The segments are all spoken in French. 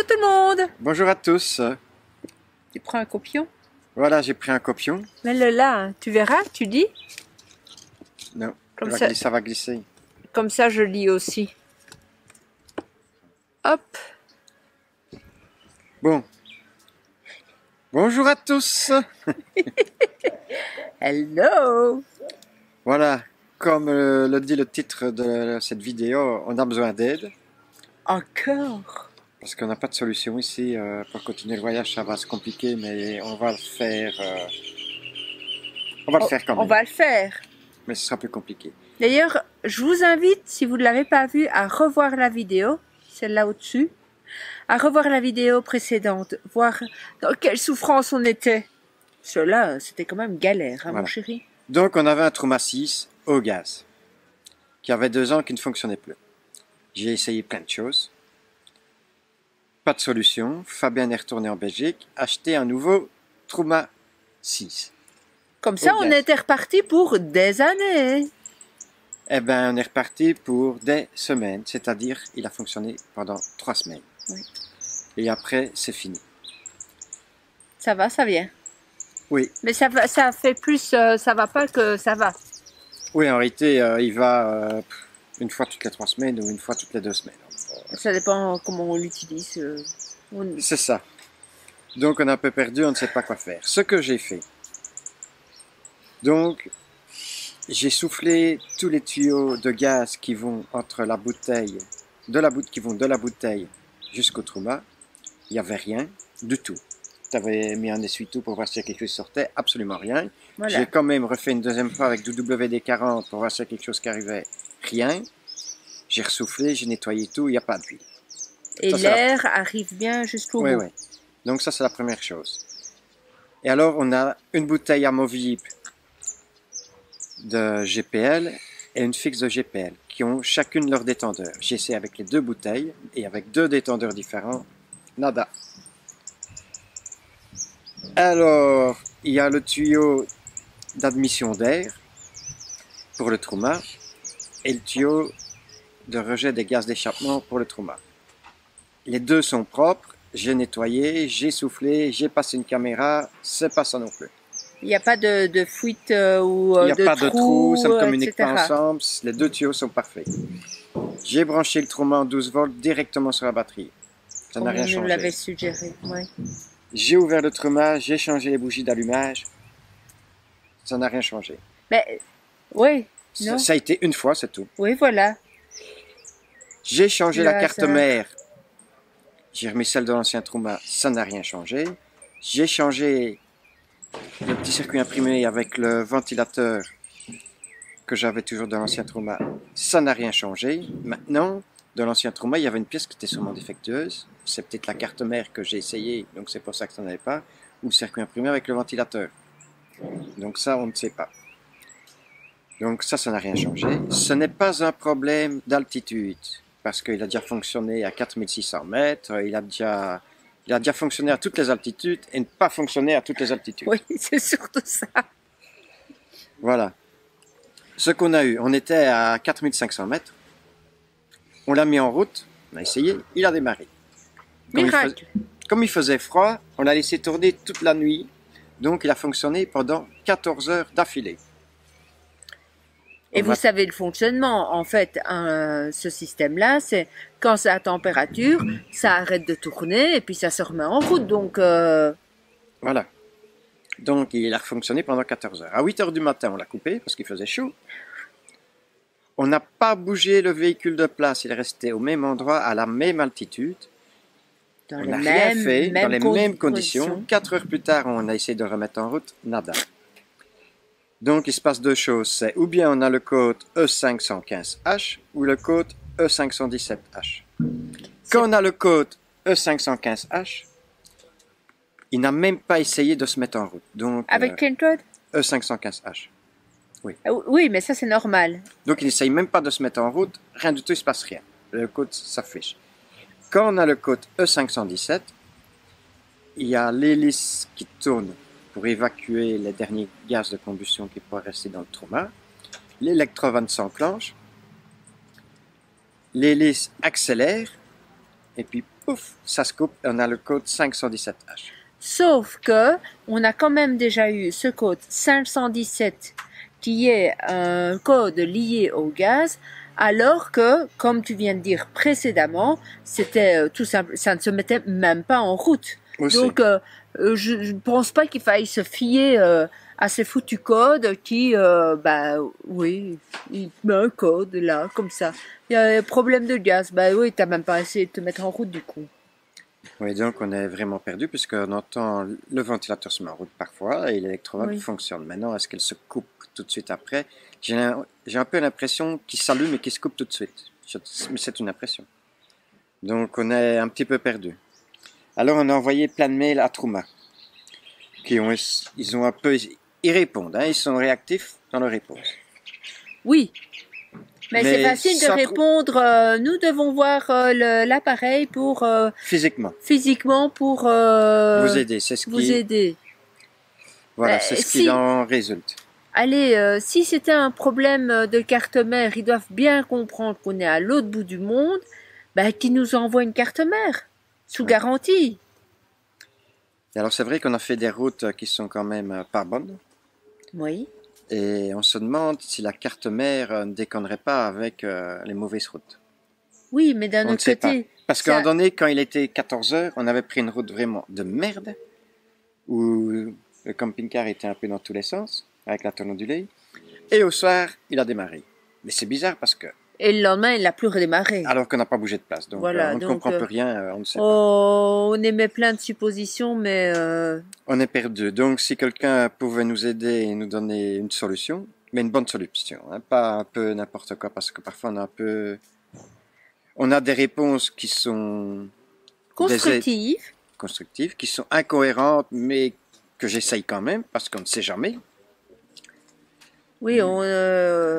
Hello tout le monde! Bonjour à tous. Tu prends un copion? Voilà, j'ai pris un copion. Mets-le là, hein. Tu verras, tu dis? Non, Comme ça va glisser. Comme ça, je lis aussi. Hop! Bon. Bonjour à tous. Hello! Voilà, comme le dit le titre de cette vidéo, on a besoin d'aide. Encore? Parce qu'on n'a pas de solution ici. Pour continuer le voyage, ça va se compliquer, mais on va le faire. On va le faire quand même. On va le faire. Mais ce sera plus compliqué. D'ailleurs, je vous invite, si vous ne l'avez pas vu, à revoir la vidéo, celle-là au-dessus, à revoir la vidéo précédente, voir dans quelle souffrance on était. Cela, c'était quand même galère, hein, Voilà. mon chéri. Donc, on avait un Trauma 6 au gaz, qui avait 2 ans, qui ne fonctionnait plus. J'ai essayé plein de choses. Pas de solution. Fabien est retourné en Belgique, acheter un nouveau Trauma 6. Comme ça, on était reparti pour des années. Eh bien, on est reparti pour des semaines, c'est-à-dire il a fonctionné pendant 3 semaines. Oui. Et après, c'est fini. Ça va, ça vient. Oui. Mais ça fait plus, ça va pas que ça va. Oui, en réalité, il va une fois toutes les 3 semaines ou une fois toutes les 2 semaines. Ça dépend comment on l'utilise. C'est ça. Donc, on est un peu perdu, on ne sait pas quoi faire. Ce que j'ai fait. Donc, j'ai soufflé tous les tuyaux de gaz qui vont entre la bouteille, qui vont de la bouteille jusqu'au Trauma. Il n'y avait rien du tout. Tu avais mis un essuie-tout pour voir si quelque chose sortait, absolument rien. Voilà. J'ai quand même refait une deuxième fois avec du WD-40 pour voir s'il y a quelque chose qui arrivait, rien. J'ai ressoufflé, j'ai nettoyé tout, il n'y a pas d'huile. Et l'air arrive bien jusqu'au bout. Oui. Donc ça, c'est la première chose. Et alors, on a une bouteille amovible de GPL et une fixe de GPL qui ont chacune leur détendeur. J'ai essayé avec les 2 bouteilles et avec 2 détendeurs différents, nada. Alors, il y a le tuyau d'admission d'air pour le Trauma et le tuyau de rejet des gaz d'échappement pour le Trauma. Les 2 sont propres, j'ai nettoyé, j'ai soufflé, j'ai passé une caméra, c'est pas ça non plus. Il n'y a pas de fuite ou il n'y a pas de trou, ça ne communique etc. pas ensemble, les 2 tuyaux sont parfaits. J'ai branché le Trauma en 12 volts directement sur la batterie. Ça n'a rien changé. On changé. l'avait suggéré, ouais. J'ai ouvert le Trauma, j'ai changé les bougies d'allumage. Ça n'a rien changé. Mais, oui, non. Ça a été une fois, c'est tout. Oui, voilà. J'ai changé la carte mère. J'ai remis celle de l'ancien Trauma, ça n'a rien changé. J'ai changé le petit circuit imprimé avec le ventilateur que j'avais toujours de l'ancien Trauma. Ça n'a rien changé. Maintenant, de l'ancien Trauma, il y avait une pièce qui était sûrement défectueuse. C'est peut-être la carte mère que j'ai essayé, donc c'est pour ça que ça n'allait pas. Ou le circuit imprimé avec le ventilateur. Donc ça, on ne sait pas. Donc ça n'a rien changé. Ce n'est pas un problème d'altitude, parce qu'il a déjà fonctionné à 4600 mètres, il a déjà fonctionné à toutes les altitudes et ne pas fonctionné à toutes les altitudes. Oui, c'est surtout ça. Voilà. Ce qu'on a eu, on était à 4500 mètres, on l'a mis en route, on a essayé, il a démarré. Comme il faisait froid, on l'a laissé tourner toute la nuit, donc il a fonctionné pendant 14 heures d'affilée. Et vous savez le fonctionnement, en fait, ce système-là, c'est quand c'est à température, ça arrête de tourner et puis ça se remet en route, donc... Voilà. Donc il a fonctionné pendant 14 heures. À 8 heures du matin, on l'a coupé parce qu'il faisait chaud. On n'a pas bougé le véhicule de place, il est resté au même endroit, à la même altitude. On n'a rien fait, dans les mêmes conditions. 4 heures plus tard, on a essayé de le remettre en route, nada. Donc, il se passe 2 choses. C'est ou bien on a le code E515H ou le code E517H. Quand on a le code E515H, il n'a même pas essayé de se mettre en route. Donc, avec quel code? E515H. Oui. Oui, mais ça c'est normal. Donc, il n'essaye même pas de se mettre en route. Rien du tout, il ne se passe rien. Le code s'affiche. Quand on a le code E517, il y a l'hélice qui tourne pour évacuer les derniers gaz de combustion qui pourraient rester dans le Trauma. L'électrovanne s'enclenche, l'hélice accélère, et puis pouf, ça se coupe, on a le code 517H. Sauf que on a quand même déjà eu ce code 517 qui est un code lié au gaz, alors que, comme tu viens de dire précédemment, c'était tout simple, ça ne se mettait même pas en route. Aussi. Donc, je ne pense pas qu'il faille se fier à ces foutus codes qui, oui, il met un code là, comme ça. Il y a un problème de gaz, oui, t'as même pas essayé de te mettre en route du coup. Oui, donc on est vraiment perdu puisqu'on entend le ventilateur se met en route parfois et l'électromètre fonctionne. Maintenant, est-ce qu'elle se coupe tout de suite après? J'ai un peu l'impression qu'il s'allume et qu'il se coupe tout de suite. Mais c'est une impression. Donc on est un petit peu perdu. Alors on a envoyé plein de mails à Truma. Ils ont un peu... Ils répondent, hein, ils sont réactifs dans leur réponse. Oui. Mais c'est facile de répondre. Nous devons voir l'appareil pour physiquement pour vous aider. C'est ce vous aider. Voilà, c'est ce qui en résulte. Allez, si c'était un problème de carte mère, ils doivent bien comprendre qu'on est à l'autre bout du monde, qu'ils nous envoient une carte mère sous garantie. Et alors c'est vrai qu'on a fait des routes qui sont quand même pas bonnes. Oui. Et on se demande si la carte mère ne déconnerait pas avec les mauvaises routes. Oui, mais d'un autre côté... Parce qu'à un moment donné, quand il était 14 h, on avait pris une route vraiment de merde, où le camping-car était un peu dans tous les sens, avec la tonneau du lait. Et au soir, il a démarré. Mais c'est bizarre parce que... Et le lendemain, il n'a plus redémarré. Alors qu'on n'a pas bougé de place. Donc voilà, on ne comprend plus rien, on ne sait pas. On émet plein de suppositions, mais... On est perdu. Donc si quelqu'un pouvait nous aider et nous donner une solution, mais une bonne solution, hein, pas un peu n'importe quoi, parce que parfois on a des réponses qui sont... constructives, qui sont incohérentes, mais que j'essaye quand même, parce qu'on ne sait jamais. Oui,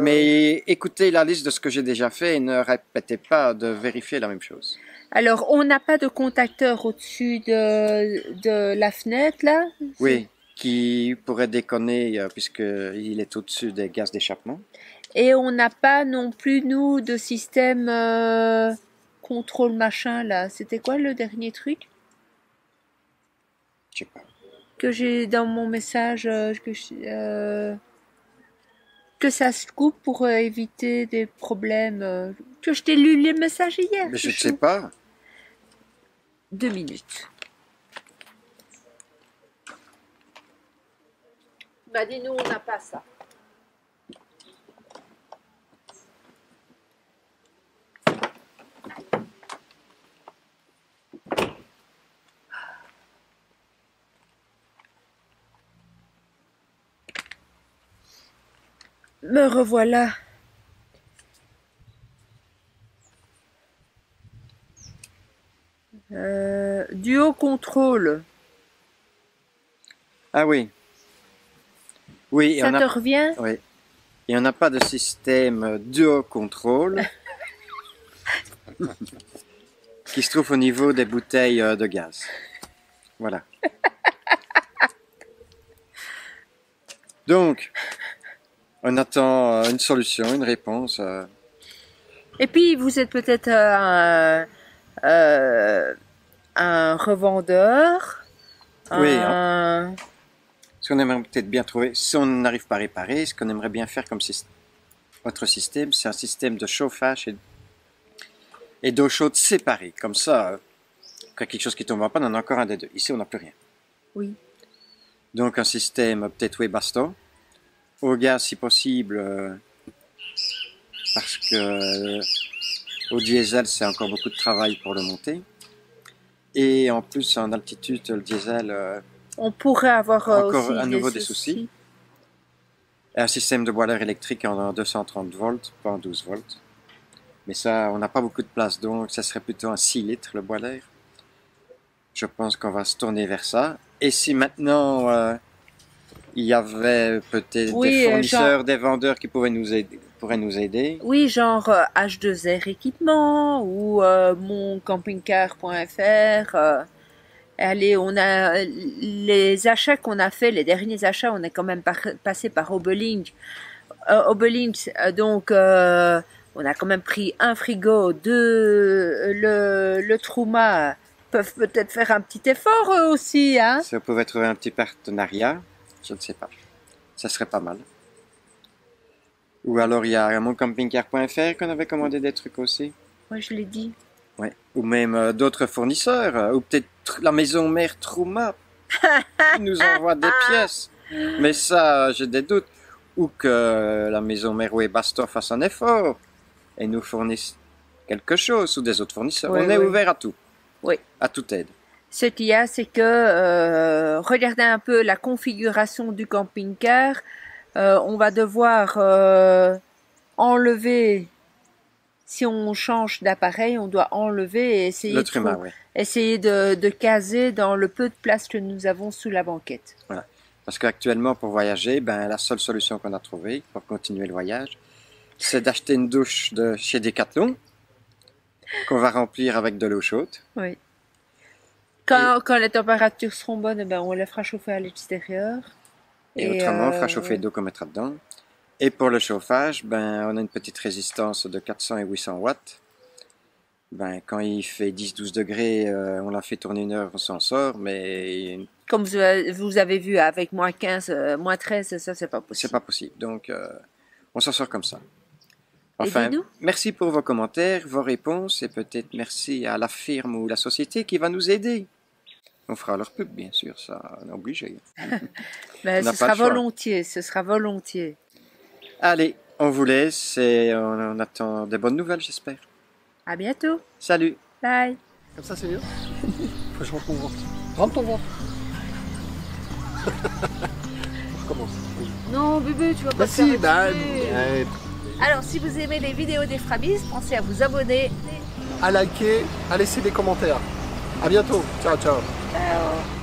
Mais écoutez la liste de ce que j'ai déjà fait et ne répétez pas de vérifier la même chose. Alors, on n'a pas de contacteur au-dessus de la fenêtre, là? Oui, qui pourrait déconner puisqu'il est au-dessus des gaz d'échappement. Et on n'a pas non plus, nous, de système contrôle machin, là. C'était quoi le dernier truc? Je sais pas. Que j'ai dans mon message, que ça se coupe pour éviter des problèmes. Que je t'ai lu les messages hier. Mais je ne sais pas. 2 minutes. Dis-nous, on n'a pas ça. Me revoilà. Duo contrôle. Ah oui. Oui. Ça te revient? Oui. Et on n'a pas de système duo contrôle qui se trouve au niveau des bouteilles de gaz. Voilà. Donc, on attend une solution, une réponse. Et puis, vous êtes peut-être un revendeur. Oui. Ce qu'on aimerait peut-être bien trouver, si on n'arrive pas à réparer, ce qu'on aimerait bien faire comme votre système, c'est un système de chauffage et d'eau chaude séparée. Comme ça, quand quelque chose qui tombe en panne, on a encore un des deux. Ici, on n'a plus rien. Oui. Donc un système peut-être Webasto, au gaz si possible, parce que au diesel c'est encore beaucoup de travail pour le monter. Et en plus en altitude le diesel, on pourrait avoir encore aussi à nouveau des soucis. Et un système de boiler électrique en 230 volts, pas en 12 volts. Mais ça, on n'a pas beaucoup de place, donc ça serait plutôt un 6 litres le boiler. Je pense qu'on va se tourner vers ça. Et si maintenant il y avait peut-être des fournisseurs, des vendeurs qui pourraient nous aider. Oui, genre H2R équipement ou moncampingcar.fr. Allez, on a les achats qu'on a fait, les derniers achats, on est quand même passé par Oberlinks. Donc On a quand même pris un frigo, le Truma peuvent peut-être faire un petit effort eux aussi, hein. Si on pouvait trouver un petit partenariat, je ne sais pas. Ça serait pas mal. Ou alors il y a moncampingcar.fr qu'on avait commandé des trucs aussi. Moi je l'ai dit. Ouais. Ou même d'autres fournisseurs, ou peut-être la maison mère Truma qui nous envoie des pièces. Mais ça, j'ai des doutes. Ou que la maison mère Webasto fasse un effort et nous fournisse quelque chose, ou des autres fournisseurs. Oui, on est oui. ouvert à tout. Oui. À toute aide. Ce qu'il y a, c'est que regardez un peu la configuration du camping-car. On va devoir enlever, si on change d'appareil, on doit enlever et essayer, essayer de caser dans le peu de place que nous avons sous la banquette. Voilà. Parce qu'actuellement, pour voyager, ben, la seule solution qu'on a trouvée pour continuer le voyage, c'est d'acheter une douche de chez Decathlon qu'on va remplir avec de l'eau chaude. Oui. Quand les températures seront bonnes, ben, on les fera chauffer à l'extérieur. Et autrement, on fera chauffer d'eau qu'on mettra dedans. Et pour le chauffage, ben, on a une petite résistance de 400 et 800 watts. Ben, quand il fait 10-12 degrés, on la fait tourner 1 heure, on s'en sort, mais... Comme vous avez vu, avec moins 15, moins 13, ça, c'est pas possible. C'est pas possible, donc on s'en sort comme ça. Enfin, merci pour vos commentaires, vos réponses, et peut-être merci à la firme ou la société qui va nous aider. On fera leur pub, bien sûr, ça, on est obligé. Ben, ce sera volontiers, ce sera volontiers. Allez, on vous laisse et on attend des bonnes nouvelles, j'espère. À bientôt. Salut. Bye. Comme ça, c'est mieux. Faut que je rentre mon ventre. Rentre ton ventre. On recommence. Oui. Non, bébé, tu vas pas te faire Alors, si vous aimez les vidéos des Frabis, pensez à vous abonner. À liker, à laisser des commentaires. À bientôt. Ciao, ciao. Ciao.